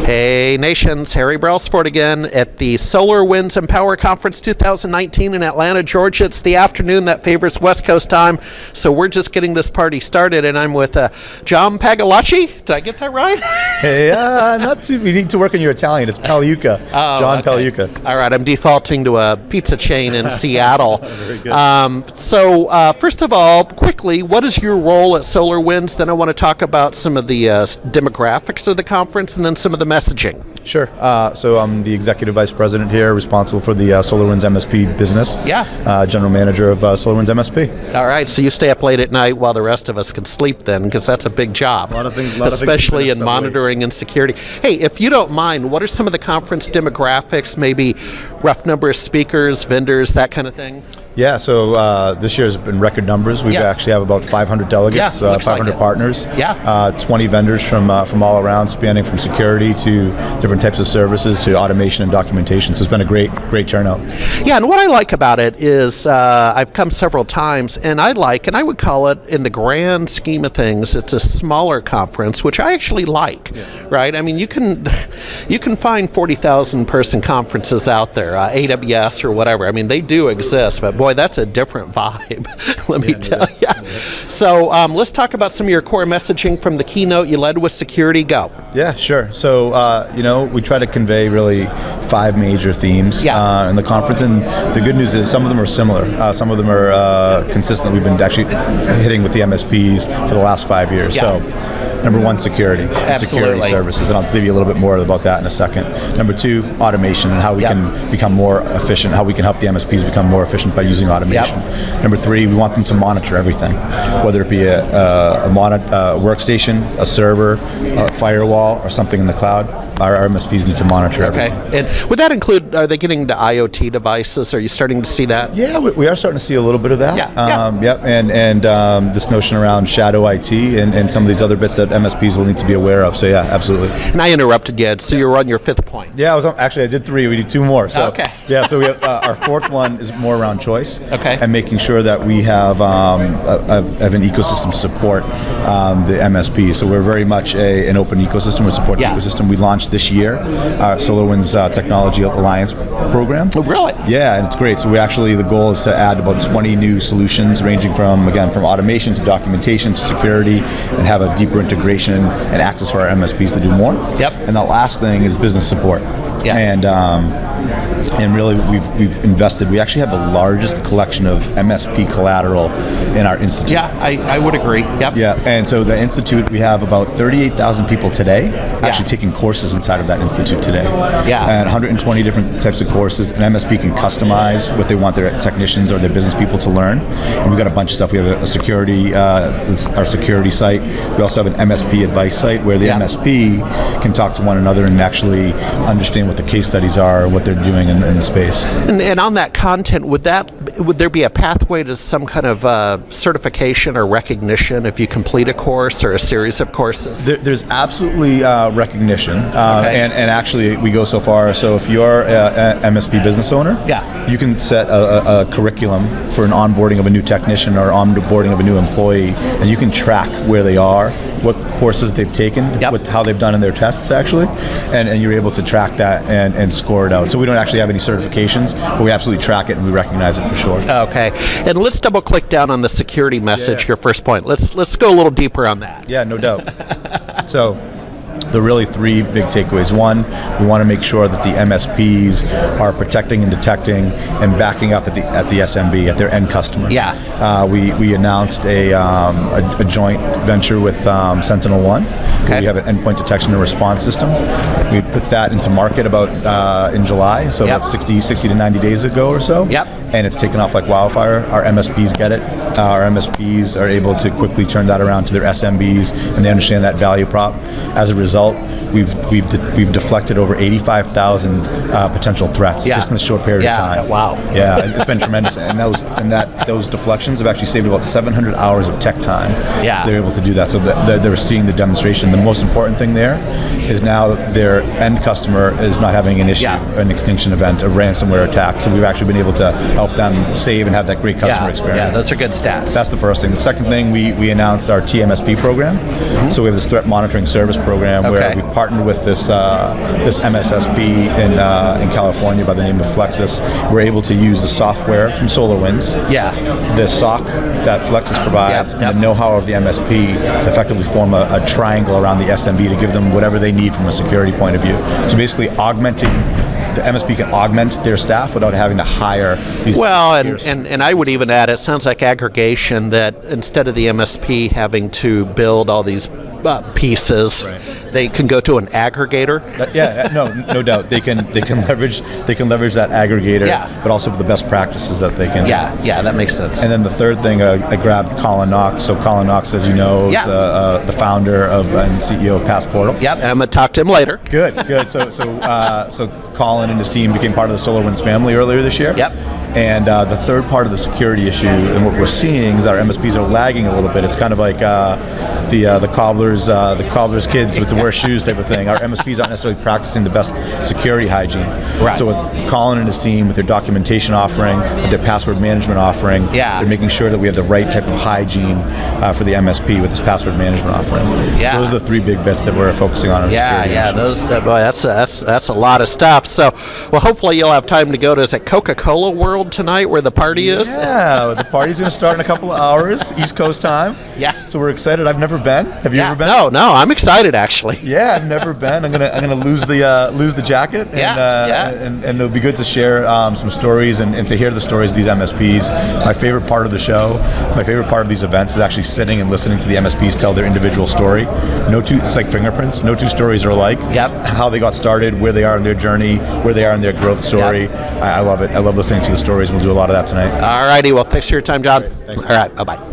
Hey nations, Harry Brailsford again at the SolarWinds Empower Conference 2019 in Atlanta, Georgia. It's the afternoon that favors West Coast time, so we're just getting this party started, and I'm with John Pagliuca. Did I get that right? Hey, not too. We need to work on your Italian. It's Pagliuca. John Pagliuca. All right, I'm defaulting to a pizza chain in Seattle. Very good. So first of all, quickly, what is your role at SolarWinds? Then I want to talk about some of the demographics of the conference, and then some of the messaging. Sure. So I'm the Executive Vice President here, responsible for the SolarWinds MSP business. Yeah. General Manager of SolarWinds MSP. All right, so you stay up late at night while the rest of us can sleep then, because that's a big job. A lot of things. Especially in monitoring and security. Hey, if you don't mind, what are some of the conference demographics, maybe rough number of speakers, vendors, that kind of thing? Yeah, so this year has been record numbers. We actually have about 500 delegates, 500 partners, 20 vendors from all around, spanning from security to different types of services to automation and documentation. So it's been a great turnout. Yeah, and what I like about it is I've come several times, and I would call it, in the grand scheme of things, it's a smaller conference, which I actually like, right? I mean, you can find 40,000 person conferences out there, AWS or whatever. I mean, they do exist, but boy, that's a different vibe, let me tell you. So let's talk about some of your core messaging from the keynote. You led with security. Go. Yeah, sure. So, we try to convey really 5 major themes in the conference, and the good news is some of them are similar. Some of them are consistent. We've been actually hitting with the MSPs for the last 5 years. So, number 1, security. Security services, and I'll give you a little bit more about that in a second. Number 2, automation, and how we can become more efficient, how we can help the MSPs become more efficient by using automation. Number 3, we want them to monitor everything, whether it be a workstation, a server, a firewall, or something in the cloud. Our MSPs need to monitor everything. And would that include, are they getting to IoT devices? Are you starting to see that? Yeah, we are starting to see a little bit of that. And this notion around shadow IT and some of these other bits that MSPs will need to be aware of. So yeah, absolutely. And I interrupted you, so you're on your 5th point. Yeah, I did 3. We do 2 more. So, okay. Yeah, so we have our 4th one is more around choice. Okay. And making sure that we have an ecosystem to support the MSP. So we're very much an open ecosystem. We support the ecosystem. We launched this year our SolarWinds Technology Alliance program. Oh, really? Yeah, and it's great. So the goal is to add about 20 new solutions ranging from automation to documentation to security, and have a deeper integration and access for our MSPs to do more. Yep. And the last thing is business support. Yeah. And really, we've invested. We actually have the largest collection of MSP collateral in our institute. Yeah, I would agree. Yep. Yeah, and so the institute, we have about 38,000 people today actually taking courses inside of that institute today. Yeah. And 120 different types of courses. An MSP can customize what they want their technicians or their business people to learn. And we've got a bunch of stuff. We have a security, our security site. We also have an MSP advice site where the MSP can talk to one another and actually understand what the case studies are, what they're doing in the space. And on that content, would there be a pathway to some kind of certification or recognition if you complete a course or a series of courses? There's absolutely recognition, and actually we go so far. So if you're an MSP business owner, you can set a curriculum for an onboarding of a new technician or onboarding of a new employee, and you can track where they are, what courses they've taken, how they've done in their tests actually, and you're able to track that and score it out. So we don't actually have any certifications, but we absolutely track it and we recognize it for sure. Okay, and let's double click down on the security message, your first point. Let's go a little deeper on that. Yeah, no doubt. So there are really 3 big takeaways. 1, we want to make sure that the MSPs are protecting and detecting and backing up at the SMB, at their end customer. Yeah. We announced a joint venture with SentinelOne. Okay. We have an endpoint detection and response system. We put that into market about in July, so about 60 to 90 days ago or so. Yep. And it's taken off like wildfire. Our MSPs get it. Our MSPs are able to quickly turn that around to their SMBs, and they understand that value prop. As a result, we've deflected over 85,000 potential threats just in this short period of time. Wow. Yeah, it's been tremendous, and those deflections have actually saved about 700 hours of tech time. Yeah. They're able to do that, so they're seeing the demonstration. The most important thing there is now their end customer is not having an issue, an extinction event, a ransomware attack. So we've actually been able to help them save and have that great customer experience. Yeah, those are good stats. That's the first thing. The second thing, we announced our TMSP program. Mm-hmm. So we have this threat monitoring service program where we partnered with this MSSP in California by the name of Flexus. We're able to use the software from SolarWinds, the SOC that Flexus provides, and the know-how of the MSP to effectively form a triangle around the SMB to give them whatever they need from a security point of view. So basically the MSP can augment their staff without having to hire these. Well, and I would even add, it sounds like aggregation, that instead of the MSP having to build all these pieces, they can go to an aggregator. No doubt. They can leverage that aggregator, but also for the best practices that they can. Yeah, that makes sense. And then the third thing, I grabbed Colin Knox. So Colin Knox, as you know, is the founder and CEO of Passportal. Yep, and I'm going to talk to him later. Good. So Colin and his team became part of the SolarWinds family earlier this year. Yep. And the third part of the security issue, and what we're seeing, is our MSPs are lagging a little bit. It's kind of like the cobbler's kids with the worst shoes type of thing. Our MSPs aren't necessarily practicing the best security hygiene. Right. So with Colin and his team, with their documentation offering, with their password management offering, they're making sure that we have the right type of hygiene for the MSP with this password management offering. So those are the three big bits that we're focusing on. That's a lot of stuff. So, well, hopefully you'll have time to go to, is it Coca-Cola World tonight where the party is? Yeah, the party's going to start in a couple of hours, East Coast time. Yeah. So we're excited. I've never been. Have you ever been? No, I'm excited actually. Yeah, I've never been. I'm gonna lose the jacket, and it'll be good to share some stories and to hear the stories of these MSPs. My favorite part of the show, my favorite part of these events is actually sitting and listening to the MSPs tell their individual story. It's like fingerprints. No two stories are alike. How they got started, where they are in their journey, where they are in their growth story. I love it. I love listening to the stories. We'll do a lot of that tonight. All righty. Well, thanks for your time, John. Thanks. All right. Bye-bye.